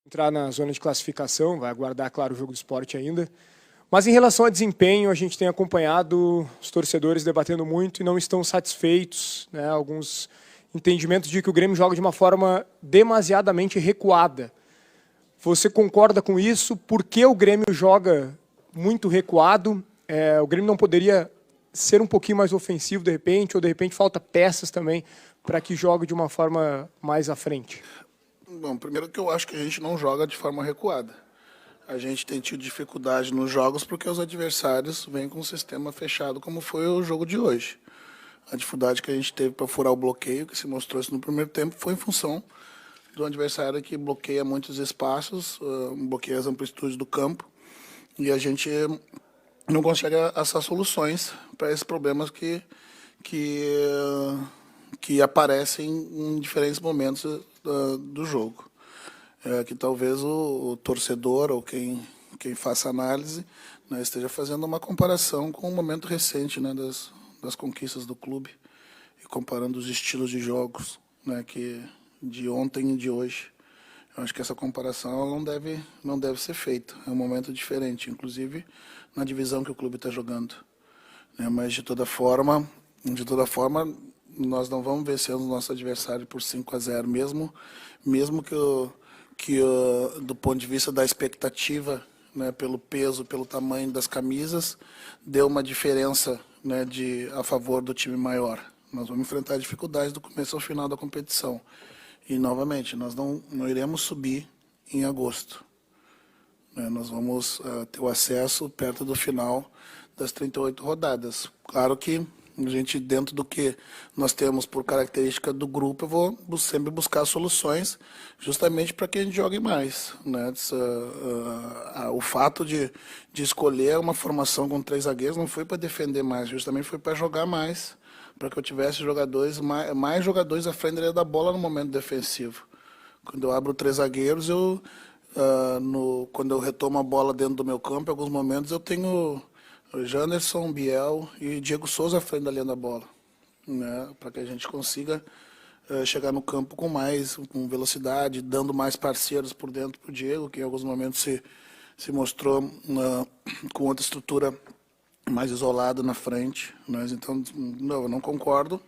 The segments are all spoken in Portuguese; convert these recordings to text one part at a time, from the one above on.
Entrar na zona de classificação, vai aguardar, claro, o jogo do Sport ainda. Mas em relação a desempenho, a gente tem acompanhado os torcedores debatendo muito e não estão satisfeitos, né? Alguns entendimentos de que o Grêmio joga de uma forma demasiadamente recuada. Você concorda com isso? Por que o Grêmio joga muito recuado? O Grêmio não poderia ser um pouquinho mais ofensivo de repente, ou de repente falta peças também para que jogue de uma forma mais à frente? Bom, primeiro que eu acho que a gente não joga de forma recuada. A gente tem tido dificuldade nos jogos porque os adversários vêm com um sistema fechado, como foi o jogo de hoje. A dificuldade que a gente teve para furar o bloqueio, que se mostrou isso no primeiro tempo, foi em função do adversário que bloqueia muitos espaços, bloqueia as amplitudes do campo, e a gente não consegue achar soluções para esses problemas que aparecem em diferentes momentos do jogo. Que talvez o torcedor ou quem faça análise, né, esteja fazendo uma comparação com o momento recente, né, das conquistas do clube e comparando os estilos de jogos, né, que de ontem e de hoje. Eu acho que essa comparação ela não deve ser feita. É um momento diferente, inclusive na divisão que o clube está jogando. Mas de toda forma, nós não vamos vencer o nosso adversário por 5-0, mesmo que do ponto de vista da expectativa, né, pelo peso, pelo tamanho das camisas, deu uma diferença, né, a favor do time maior. Nós vamos enfrentar dificuldades do começo ao final da competição. E, novamente, nós não iremos subir em agosto. Nós vamos ter o acesso perto do final das 38 rodadas. Claro que a gente, dentro do que nós temos por característica do grupo, eu vou sempre buscar soluções justamente para que a gente jogue mais. Né? O fato de escolher uma formação com 3 zagueiros não foi para defender mais, justamente foi para jogar mais, para que eu tivesse mais jogadores à frente da bola no momento defensivo. Quando eu abro 3 zagueiros, quando eu retomo a bola dentro do meu campo, em alguns momentos eu tenho Janderson, Biel e Diego Souza à frente da linha da bola, né, para que a gente consiga chegar no campo com velocidade, dando mais parceiros por dentro para o Diego, que em alguns momentos se mostrou com outra estrutura mais isolado na frente. Mas, então, eu não concordo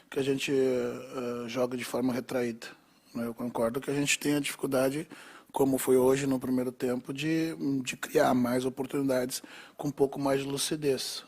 que a gente joga de forma retraída. Eu concordo que a gente tem a dificuldade, como foi hoje no primeiro tempo, de criar mais oportunidades com um pouco mais de lucidez.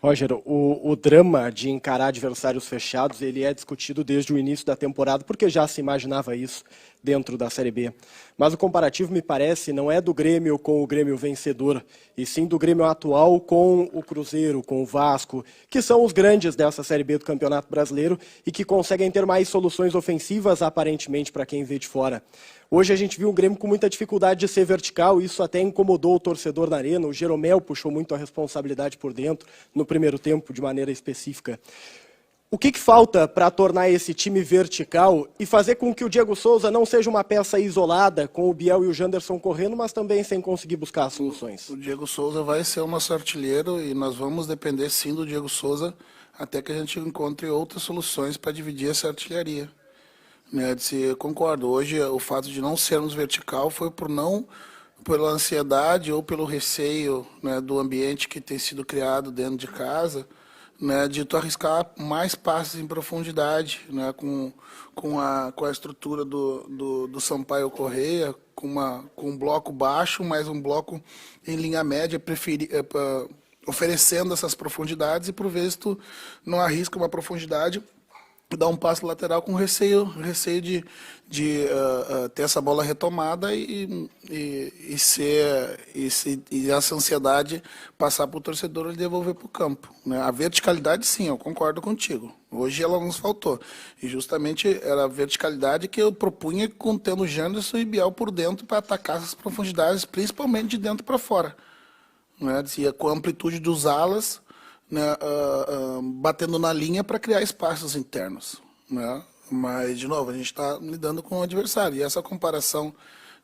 Roger, o drama de encarar adversários fechados, ele é discutido desde o início da temporada, porque já se imaginava isso dentro da Série B. Mas o comparativo, me parece, não é do Grêmio com o Grêmio vencedor, e sim do Grêmio atual com o Cruzeiro, com o Vasco, que são os grandes dessa Série B do Campeonato Brasileiro e que conseguem ter mais soluções ofensivas, aparentemente, para quem vê de fora. Hoje a gente viu um Grêmio com muita dificuldade de ser vertical, isso até incomodou o torcedor na arena. O Jeromel puxou muito a responsabilidade por dentro, no primeiro tempo, de maneira específica. O que falta para tornar esse time vertical e fazer com que o Diego Souza não seja uma peça isolada, com o Biel e o Janderson correndo, mas também sem conseguir buscar soluções? O Diego Souza vai ser o nosso artilheiro e nós vamos depender sim do Diego Souza até que a gente encontre outras soluções para dividir essa artilharia. Concordo, hoje o fato de não sermos vertical foi pela ansiedade ou pelo receio, né, do ambiente que tem sido criado dentro de casa, né, de tu arriscar mais passes em profundidade, né, com a estrutura do Sampaio Correia, com um bloco baixo, mas um bloco em linha média, oferecendo essas profundidades, e por vezes tu não arrisca uma profundidade, dar um passo lateral com receio de ter essa bola retomada e essa ansiedade passar para o torcedor e devolver para o campo. Né? A verticalidade, sim, eu concordo contigo. Hoje ela nos faltou. E justamente era a verticalidade que eu propunha tendo Janderson e Biel por dentro para atacar essas profundidades, principalmente de dentro para fora. Né? Com a amplitude dos alas, né, batendo na linha para criar espaços internos. Né? Mas, de novo, a gente está lidando com o adversário. E essa comparação,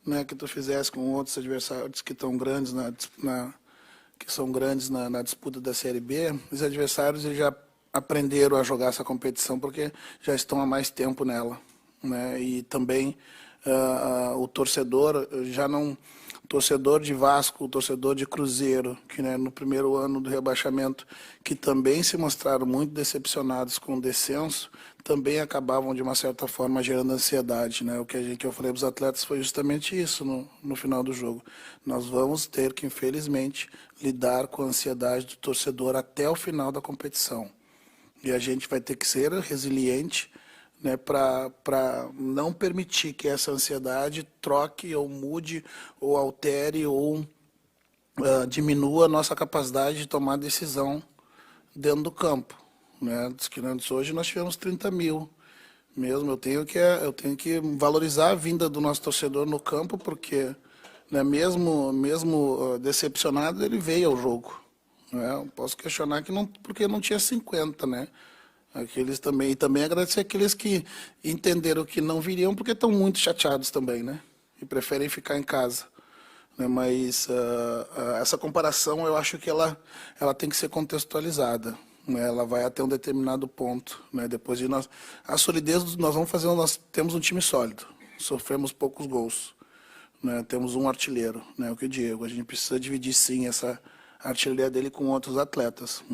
né, que tu fizesse com outros adversários que estão grandes na disputa da Série B, os adversários já aprenderam a jogar essa competição porque já estão há mais tempo nela. Né? E também o torcedor já não... torcedor de Vasco, torcedor de Cruzeiro, que no primeiro ano do rebaixamento, que também se mostraram muito decepcionados com o descenso, também acabavam, de uma certa forma, gerando ansiedade. O que eu falei para os atletas foi justamente isso no final do jogo. Nós vamos ter que, infelizmente, lidar com a ansiedade do torcedor até o final da competição. E a gente vai ter que ser resiliente, para não permitir que essa ansiedade troque ou mude ou altere ou diminua a nossa capacidade de tomar decisão dentro do campo. Hoje nós tivemos 30 mil. Mesmo eu tenho que valorizar a vinda do nosso torcedor no campo, porque mesmo decepcionado, ele veio ao jogo. Eu posso questionar porque não tinha 50, Aqueles também, e também agradecer aqueles que entenderam que não viriam porque estão muito chateados também, e preferem ficar em casa. Mas essa comparação, eu acho que ela tem que ser contextualizada. Ela vai até um determinado ponto. Depois de a solidez, nós temos um time sólido, sofremos poucos gols, temos um artilheiro, o que o Diego. A gente precisa dividir, sim, essa artilharia dele com outros atletas,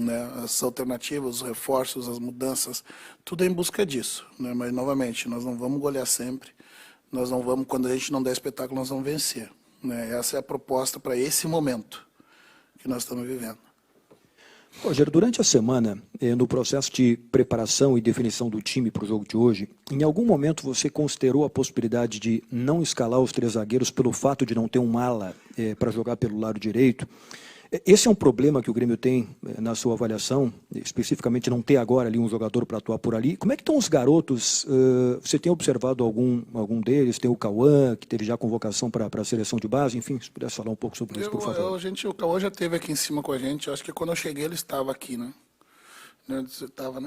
as alternativas, os reforços, as mudanças, tudo é em busca disso, Mas, novamente, nós não vamos golear sempre, nós não vamos, quando a gente não der espetáculo, nós vamos vencer, Essa é a proposta para esse momento que nós estamos vivendo. Rogério, durante a semana, no processo de preparação e definição do time para o jogo de hoje, em algum momento você considerou a possibilidade de não escalar os 3 zagueiros pelo fato de não ter um ala para jogar pelo lado direito? Esse é um problema que o Grêmio tem na sua avaliação, especificamente não ter agora ali um jogador para atuar por ali. Como é que estão os garotos? Você tem observado algum deles? Tem o Cauã, que teve já convocação para a seleção de base. Enfim, se pudesse falar um pouco sobre isso, por favor. O Cauã já esteve aqui em cima com a gente. Eu acho que quando eu cheguei ele estava aqui, Você estava,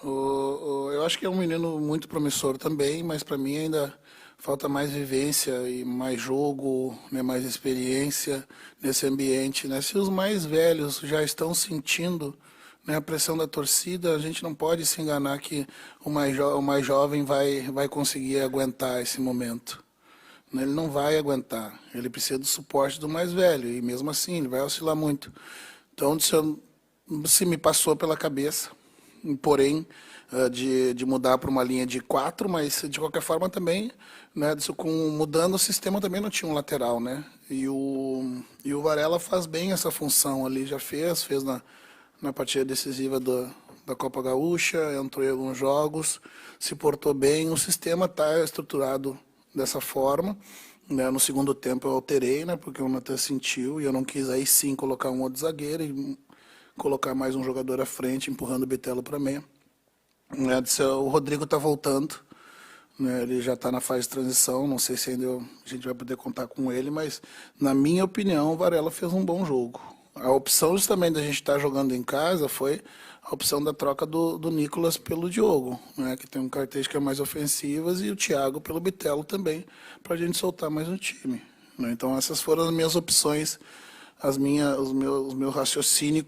Eu acho que é um menino muito promissor também, mas para mim ainda falta mais vivência e mais jogo, mais experiência nesse ambiente. Se os mais velhos já estão sentindo a pressão da torcida, a gente não pode se enganar que o mais jovem vai conseguir aguentar esse momento. Ele não vai aguentar, ele precisa do suporte do mais velho, e mesmo assim ele vai oscilar muito. Então, se me passou pela cabeça, porém, de mudar para uma linha de 4, mas de qualquer forma também, mudando o sistema também não tinha um lateral, E o Varela faz bem essa função ali, já fez na partida decisiva da Copa Gaúcha, entrou em alguns jogos, se portou bem, o sistema está estruturado dessa forma. No segundo tempo eu alterei, porque o Natan sentiu e eu não quis aí sim colocar um outro zagueiro e colocar mais um jogador à frente, empurrando o Bitelo para meia. O Rodrigo está voltando, ele já está na fase de transição, não sei se ainda a gente vai poder contar com ele, mas, na minha opinião, o Varela fez um bom jogo. A opção justamente da gente estar jogando em casa foi a opção da troca do Nicolas pelo Diogo, que tem características mais ofensivas, e o Thiago pelo Bitelo também, para a gente soltar mais um time. Então, essas foram as minhas opções, o meu raciocínio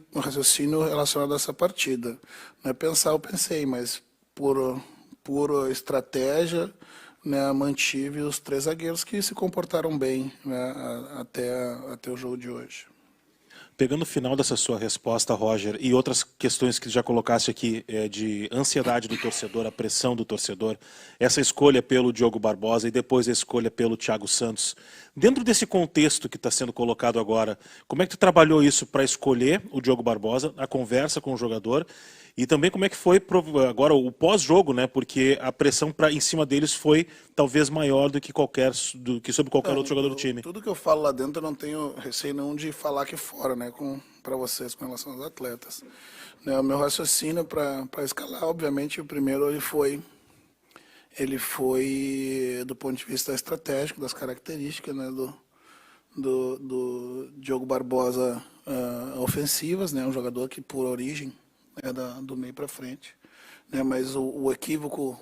relacionado a essa partida. Eu pensei, mas por estratégia, mantive os 3 zagueiros que se comportaram bem até o jogo de hoje. Pegando o final dessa sua resposta, Roger, e outras questões que já colocaste aqui, de ansiedade do torcedor, a pressão do torcedor, essa escolha pelo Diogo Barbosa e depois a escolha pelo Thiago Santos. Dentro desse contexto que está sendo colocado agora, como é que tu trabalhou isso para escolher o Diogo Barbosa, a conversa com o jogador, e também como é que foi agora o pós-jogo, porque a pressão em cima deles foi talvez maior do que sobre qualquer outro jogador do time. Tudo que eu falo lá dentro eu não tenho receio nenhum de falar aqui fora, para vocês com relação aos atletas. O meu raciocínio para escalar, obviamente, o primeiro ele foi do ponto de vista estratégico, das características do Diogo Barbosa ofensivas, um jogador que por origem é do meio para frente. Mas o equívoco,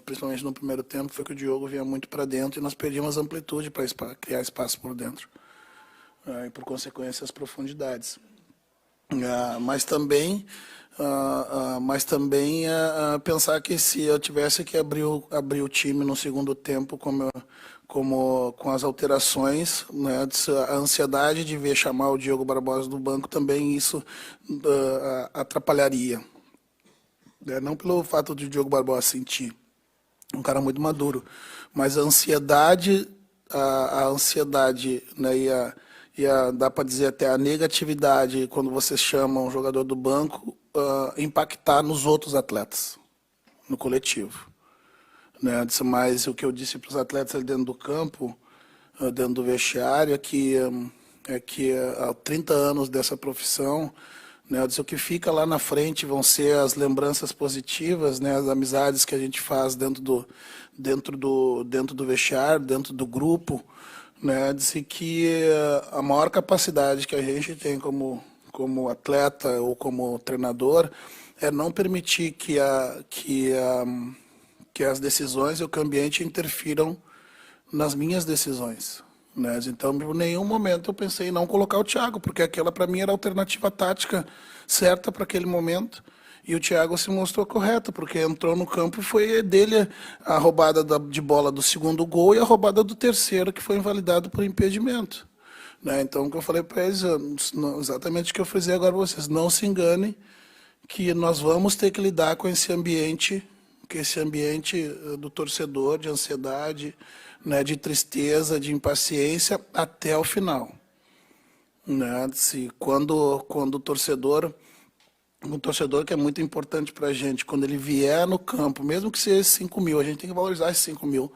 principalmente no primeiro tempo, foi que o Diogo vinha muito para dentro e nós perdíamos amplitude para criar espaço por dentro. E, por consequência, as profundidades. Mas também mas também pensar que se eu tivesse que abrir o time no segundo tempo, como com as alterações, né, a ansiedade de ver chamar o Diogo Barbosa do banco, também isso atrapalharia. Não pelo fato de o Diogo Barbosa sentir, um cara muito maduro, mas a ansiedade, né, dá para dizer até a negatividade, quando você chama um jogador do banco, impactar nos outros atletas, no coletivo. Né? Mas o que eu disse para os atletas ali dentro do campo, dentro do vestiário, é que há 30 anos dessa profissão, né, eu disse, o que fica lá na frente vão ser as lembranças positivas, né, as amizades que a gente faz dentro do vestiário, dentro do grupo, né, disse que a maior capacidade que a gente tem como atleta ou como treinador é não permitir que as decisões e o ambiente interfiram nas minhas decisões. Né? Então, em nenhum momento eu pensei em não colocar o Thiago, porque aquela para mim era a alternativa tática certa para aquele momento. E o Thiago se mostrou correto, porque entrou no campo, foi dele a roubada de bola do segundo gol e a roubada do terceiro, que foi invalidado por impedimento. Né? Então, o que eu falei para eles, exatamente o que eu fiz agora para vocês, não se enganem que nós vamos ter que lidar com esse ambiente do torcedor, de ansiedade, né, de tristeza, de impaciência, até o final. Né? Quando o torcedor... Um torcedor que é muito importante para a gente, quando ele vier no campo, mesmo que seja 5 mil, a gente tem que valorizar esses 5 mil,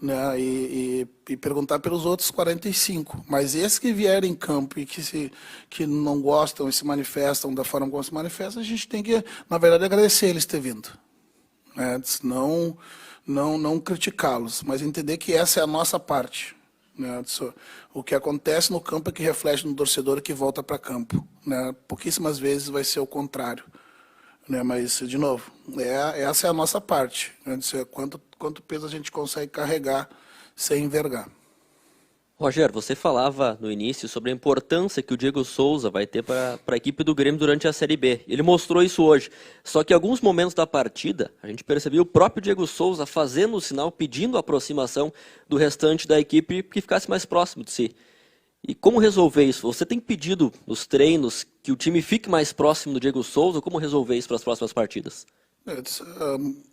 né? E perguntar pelos outros 45. Mas esses que vierem em campo e que não gostam e se manifestam da forma como se manifestam, a gente tem que, na verdade, agradecer eles ter vindo. Né? Não criticá-los, mas entender que essa é a nossa parte. Né? O que acontece no campo é que reflete no torcedor que volta para campo. Né? Pouquíssimas vezes vai ser o contrário. Né? Mas, de novo, essa é a nossa parte. Né? Quanto peso a gente consegue carregar sem envergar. Roger, você falava no início sobre a importância que o Diego Souza vai ter para a equipe do Grêmio durante a Série B. Ele mostrou isso hoje. Só que em alguns momentos da partida, a gente percebeu o próprio Diego Souza fazendo o sinal, pedindo a aproximação do restante da equipe que ficasse mais próximo de si. E como resolver isso? Você tem pedido nos treinos que o time fique mais próximo do Diego Souza? Como resolver isso para as próximas partidas?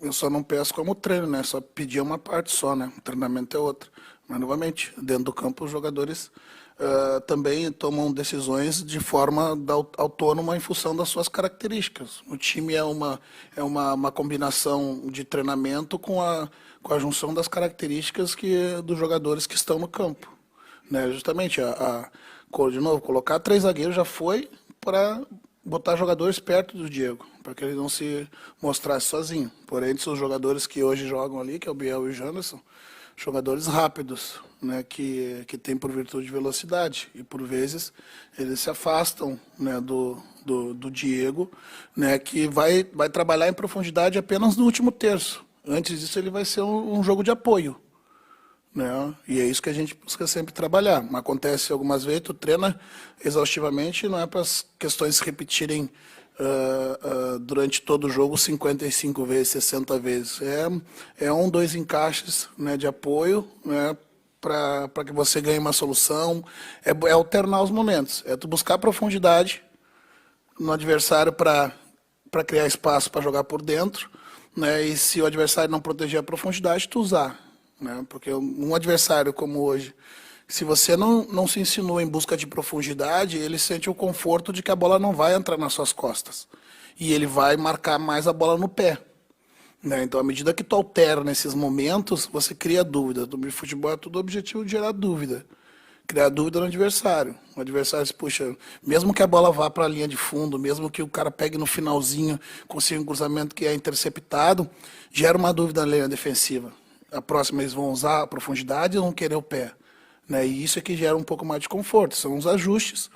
Eu só não peço como treino, né? Só pedir uma parte só, né? O treinamento é outra. Mas, novamente, dentro do campo, os jogadores também tomam decisões de forma autônoma em função das suas características. O time é uma combinação de treinamento com a junção das características dos jogadores que estão no campo. Né? Justamente, de novo, colocar 3 zagueiros já foi para botar jogadores perto do Diego, para que ele não se mostrasse sozinho. Porém, os jogadores que hoje jogam ali, que é o Biel e o Janderson, jogadores rápidos, né, que têm por virtude de velocidade. E, por vezes, eles se afastam, né, do Diego, né, que vai trabalhar em profundidade apenas no último terço. Antes disso, ele vai ser um jogo de apoio. Né? E é isso que a gente busca sempre trabalhar. Acontece algumas vezes, tu treina exaustivamente, não é para as questões se repetirem durante todo o jogo 55 vezes, 60 vezes. É 1, 2 encaixes, né, de apoio, né, para que você ganhe uma solução. É alternar os momentos. É tu buscar profundidade no adversário para criar espaço para jogar por dentro. Né, e se o adversário não proteger a profundidade, tu usar. Né, porque um adversário como hoje, se você não se insinua em busca de profundidade, ele sente o conforto de que a bola não vai entrar nas suas costas. E ele vai marcar mais a bola no pé. Né? Então, à medida que tu alterna nesses momentos, você cria dúvida. No futebol é tudo o objetivo de gerar dúvida. Criar dúvida no adversário. O adversário, puxa, mesmo que a bola vá para a linha de fundo, mesmo que o cara pegue no finalzinho, consiga um cruzamento que é interceptado, gera uma dúvida na linha defensiva. A próxima eles vão usar a profundidade ou vão querer o pé? Né? E isso é que gera um pouco mais de conforto. São os ajustes,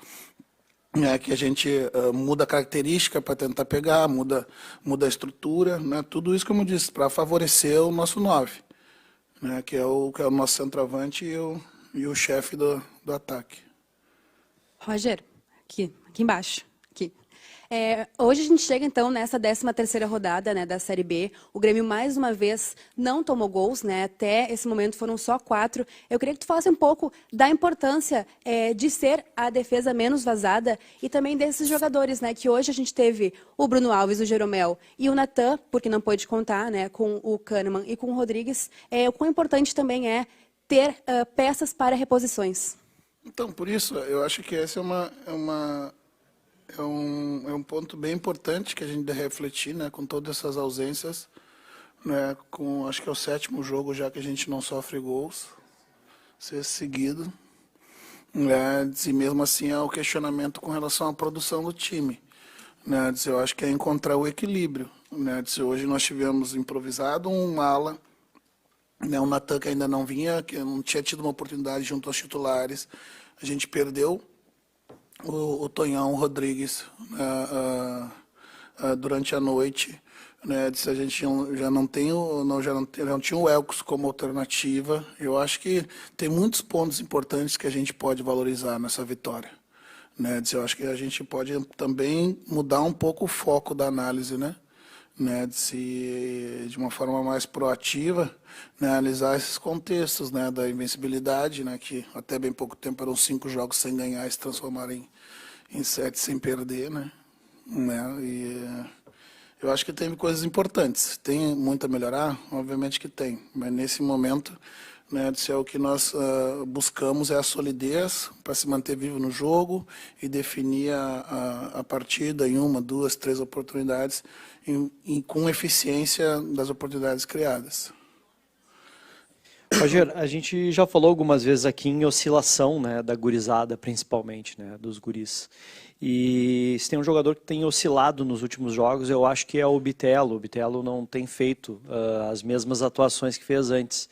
né, que a gente muda a característica para tentar pegar, muda a estrutura. Né? Tudo isso, como eu disse, para favorecer o nosso 9, né, que é o nosso centroavante e o chefe do ataque. Roger, aqui embaixo. Aqui. Hoje a gente chega, então, nessa 13ª rodada, né, da Série B. O Grêmio, mais uma vez, não tomou gols, né? Até esse momento foram só 4. Eu queria que tu falasse um pouco da importância de ser a defesa menos vazada e também desses jogadores, né? Que hoje a gente teve o Bruno Alves, o Jeromel e o Natan, porque não pôde contar, né, com o Kahneman e com o Rodrigues. O quão importante também é ter peças para reposições. Então, por isso, eu acho que esse é um ponto bem importante que a gente deve refletir, né, com todas essas ausências, né, acho que é o 7º jogo já que a gente não sofre gols, seguido, né, e mesmo assim é o questionamento com relação à produção do time, né, eu acho que é encontrar o equilíbrio, né, hoje nós tivemos improvisado um ala, né, o Natan que ainda não vinha, que não tinha tido uma oportunidade junto aos titulares, a gente perdeu o Tonhão Rodrigues durante a noite, né, a gente já não tinha o Elcos como alternativa. Eu acho que tem muitos pontos importantes que a gente pode valorizar nessa vitória, né, eu acho que a gente pode também mudar um pouco o foco da análise, né, de uma forma mais proativa, né, analisar esses contextos, né, da invencibilidade, né, que até bem pouco tempo eram 5 jogos sem ganhar e se transformarem em 7 sem perder, né, e eu acho que tem coisas importantes. Tem muito a melhorar? Obviamente que tem, mas nesse momento, né, o que nós buscamos é a solidez para se manter vivo no jogo e definir a partida em 1, 2, 3 oportunidades com eficiência das oportunidades criadas. Roger, a gente já falou algumas vezes aqui em oscilação, né, da gurizada, principalmente, né, dos guris. E se tem um jogador que tem oscilado nos últimos jogos, eu acho que é o Bitelo. O Bitelo não tem feito as mesmas atuações que fez antes.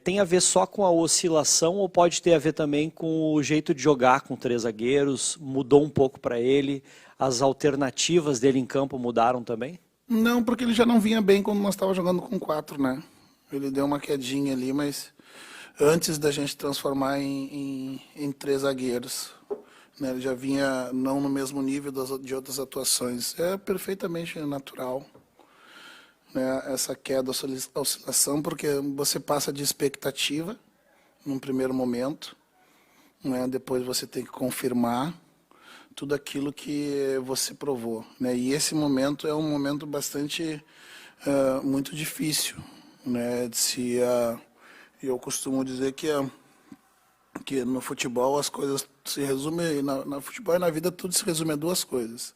Tem a ver só com a oscilação ou pode ter a ver também com o jeito de jogar com 3 zagueiros? Mudou um pouco para ele? As alternativas dele em campo mudaram também? Não, porque ele já não vinha bem quando nós estávamos jogando com 4, né? Ele deu uma quedinha ali, mas antes da gente transformar em 3 zagueiros, né? Ele já vinha não no mesmo nível de outras atuações. É perfeitamente natural, né, essa queda, oscilação, porque você passa de expectativa num primeiro momento, né, depois você tem que confirmar tudo aquilo que você provou, né, e esse momento é um momento bastante muito difícil, né, eu costumo dizer que no futebol as coisas se resumem, no futebol e na vida tudo se resume a 2 coisas,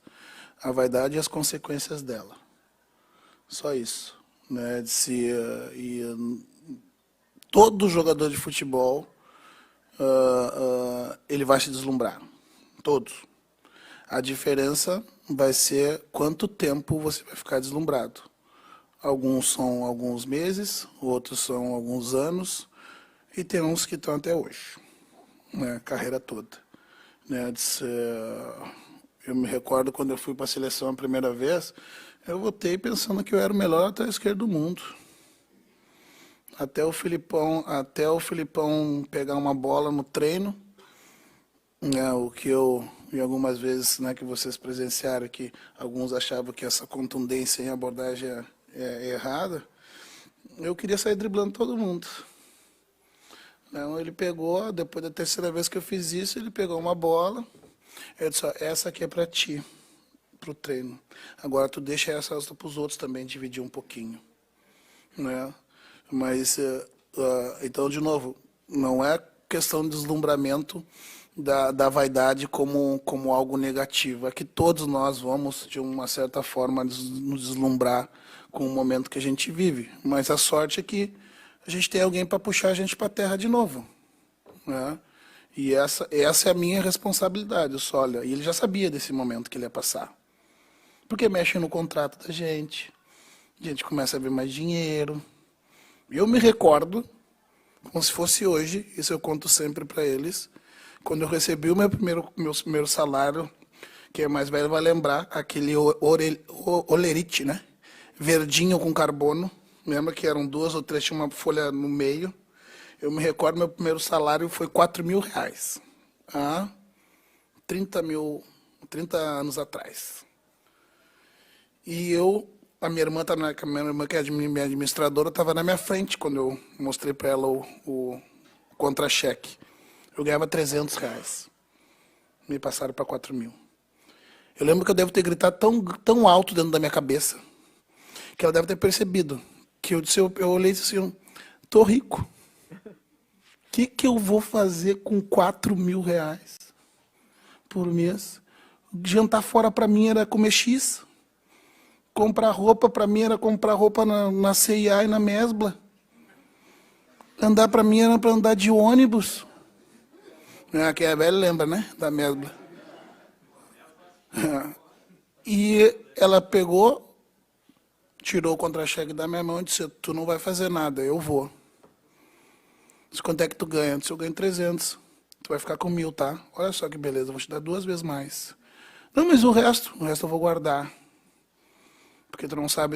a vaidade e as consequências dela. Só isso, né? Todo jogador de futebol ele vai se deslumbrar, todos. A diferença vai ser quanto tempo você vai ficar deslumbrado. Alguns são alguns meses, outros são alguns anos e tem uns que estão até hoje, né? A carreira toda, né? Eu me recordo quando eu fui para a seleção a primeira vez. Eu votei pensando que eu era o melhor lateral esquerdo do mundo. Até o Filipão pegar uma bola no treino, né, o que e algumas vezes, né, que vocês presenciaram, que alguns achavam que essa contundência em abordagem é errada, eu queria sair driblando todo mundo. Então, ele pegou, depois da 3ª vez que eu fiz isso, ele pegou uma bola, eu disse, essa aqui é para ti, para o treino. Agora tu deixa essa para os outros também dividir um pouquinho, né? Mas então, de novo, não é questão de deslumbramento da vaidade como algo negativo. É que todos nós vamos, de uma certa forma, nos deslumbrar com o momento que a gente vive. Mas a sorte é que a gente tem alguém para puxar a gente para a terra de novo, né? E essa é a minha responsabilidade. Olha, e ele já sabia desse momento que ele ia passar. Porque mexe no contrato da gente, a gente começa a ver mais dinheiro. Eu me recordo, como se fosse hoje, isso eu conto sempre para eles, quando eu recebi o meu primeiro salário, quem é mais velho vai lembrar, aquele olerite, né? Verdinho com carbono, lembra que eram 2 ou 3, tinha uma folha no meio. Eu me recordo, meu primeiro salário foi R$4.000, há 30 anos atrás. E a minha irmã, a minha irmã que é minha administradora, estava na minha frente quando eu mostrei para ela o contra-cheque. Eu ganhava R$300. Me passaram para 4 mil. Eu lembro que eu devo ter gritado tão alto dentro da minha cabeça que ela deve ter percebido. Que eu olhei e disse assim, tô rico. O que eu vou fazer com R$4.000 por mês? Jantar fora para mim era comer X. Comprar roupa para mim era comprar roupa na C&A e na Mesbla. Andar para mim era para andar de ônibus. Quem é velho lembra, né? Da Mesbla. E ela pegou, tirou o contra-cheque da minha mão e disse, tu não vai fazer nada, eu vou. Disse, quanto é que tu ganha? Eu disse, eu ganho 300. Tu vai ficar com 1.000, tá? Olha só que beleza, eu vou te dar 2 vezes mais. Não, mas o resto eu vou guardar. Porque tu não sabe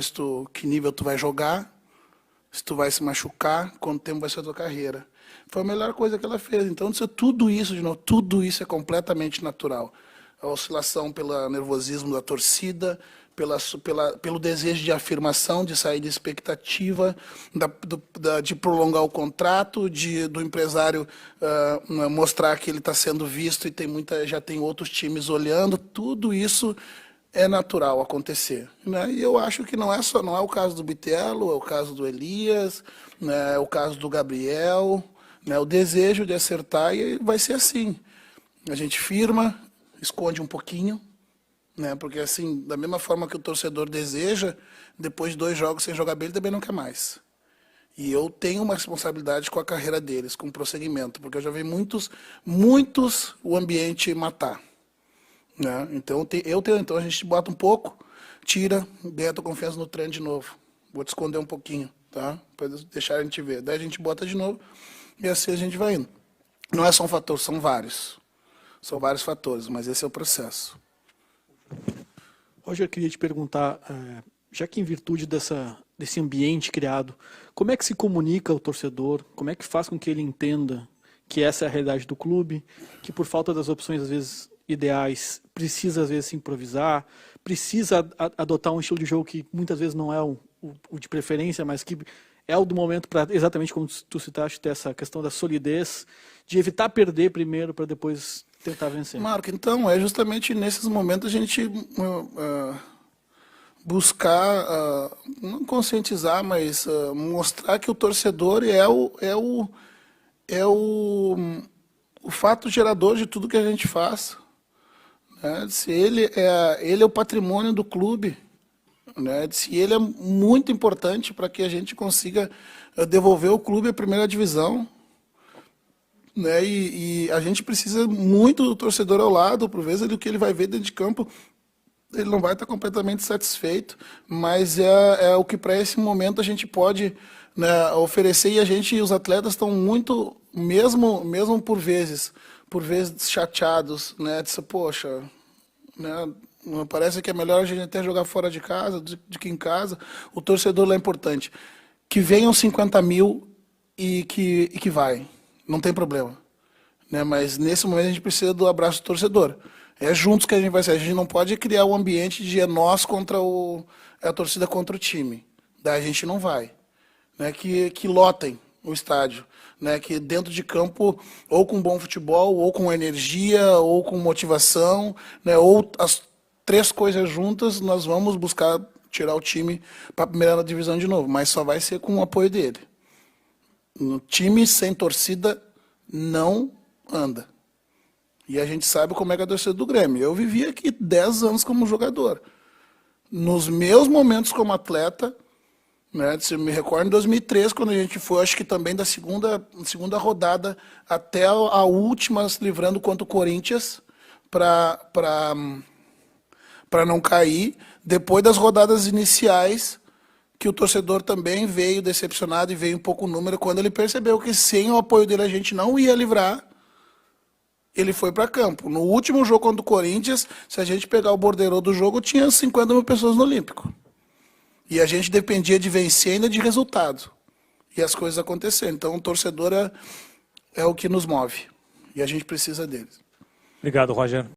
que nível tu vai jogar, se tu vai se machucar, quanto tempo vai ser a tua carreira. Foi a melhor coisa que ela fez. Então, disse, tudo isso, de novo, tudo isso é completamente natural. A oscilação pelo nervosismo da torcida, pelo desejo de afirmação, de sair de expectativa, de prolongar o contrato, do empresário mostrar que ele está sendo visto e já tem outros times olhando. Tudo isso é natural acontecer, né? E eu acho que não é o caso do Bitelo, é o caso do Elias, né? É o caso do Gabriel, né? O desejo de acertar, e vai ser assim. A gente firma, esconde um pouquinho, né? Porque assim, da mesma forma que o torcedor deseja, depois de 2 jogos sem jogar bem, ele também não quer mais. E eu tenho uma responsabilidade com a carreira deles, com o prosseguimento, porque eu já vi muitos o ambiente matar. Né? Então a gente bota um pouco, tira, ganha a tua confiança no treino de novo. Vou te esconder um pouquinho, tá? Para deixar a gente ver. Daí a gente bota de novo e assim a gente vai indo. Não é só um fator, são vários. São vários fatores, mas esse é o processo. Roger, eu queria te perguntar, já que em virtude desse ambiente criado, como é que se comunica o torcedor? Como é que faz com que ele entenda que essa é a realidade do clube, que por falta das opções, às vezes, ideais, precisa às vezes se improvisar, precisa adotar um estilo de jogo que muitas vezes não é o de preferência, mas que é o do momento para, exatamente como tu citaste, ter essa questão da solidez, de evitar perder primeiro para depois tentar vencer. Marco, então, é justamente nesses momentos a gente buscar, não conscientizar, mas mostrar que o torcedor é o fato gerador de tudo que a gente faz. Se ele é o patrimônio do clube, né? Se ele é muito importante para que a gente consiga devolver o clube à primeira divisão, né? E a gente precisa muito do torcedor ao lado, por vezes do que ele vai ver dentro de campo, ele não vai estar completamente satisfeito, mas é o que para esse momento a gente pode, né, oferecer, e os atletas estão muito, mesmo por vezes chateados, né, disse, poxa, né, parece que é melhor a gente até jogar fora de casa do que em casa. O torcedor lá é importante. Que venham 50 mil e que vai, não tem problema, né, mas nesse momento a gente precisa do abraço do torcedor. É juntos que a gente vai ser. A gente não pode criar um ambiente de nós contra a torcida contra o time. Daí a gente não vai. Né? Que lotem o estádio. Né? Que dentro de campo, ou com bom futebol, ou com energia, ou com motivação, né? Ou as 3 coisas juntas, nós vamos buscar tirar o time para a primeira divisão de novo. Mas só vai ser com o apoio dele. Um time sem torcida não anda. E a gente sabe como é que é a torcida do Grêmio. Eu vivi aqui 10 anos como jogador. Nos meus momentos como atleta, né, se eu me recordo em 2003, quando a gente foi, acho que também da segunda rodada até a última, se livrando contra o Corinthians, para não cair. Depois das rodadas iniciais, que o torcedor também veio decepcionado e veio um pouco o número, quando ele percebeu que sem o apoio dele a gente não ia livrar, ele foi para campo. No último jogo contra o Corinthians, se a gente pegar o borderô do jogo, tinha 50 mil pessoas no Olímpico. E a gente dependia de vencer ainda de resultado. E as coisas aconteceram. Então, o torcedor é o que nos move. E a gente precisa deles. Obrigado, Roger.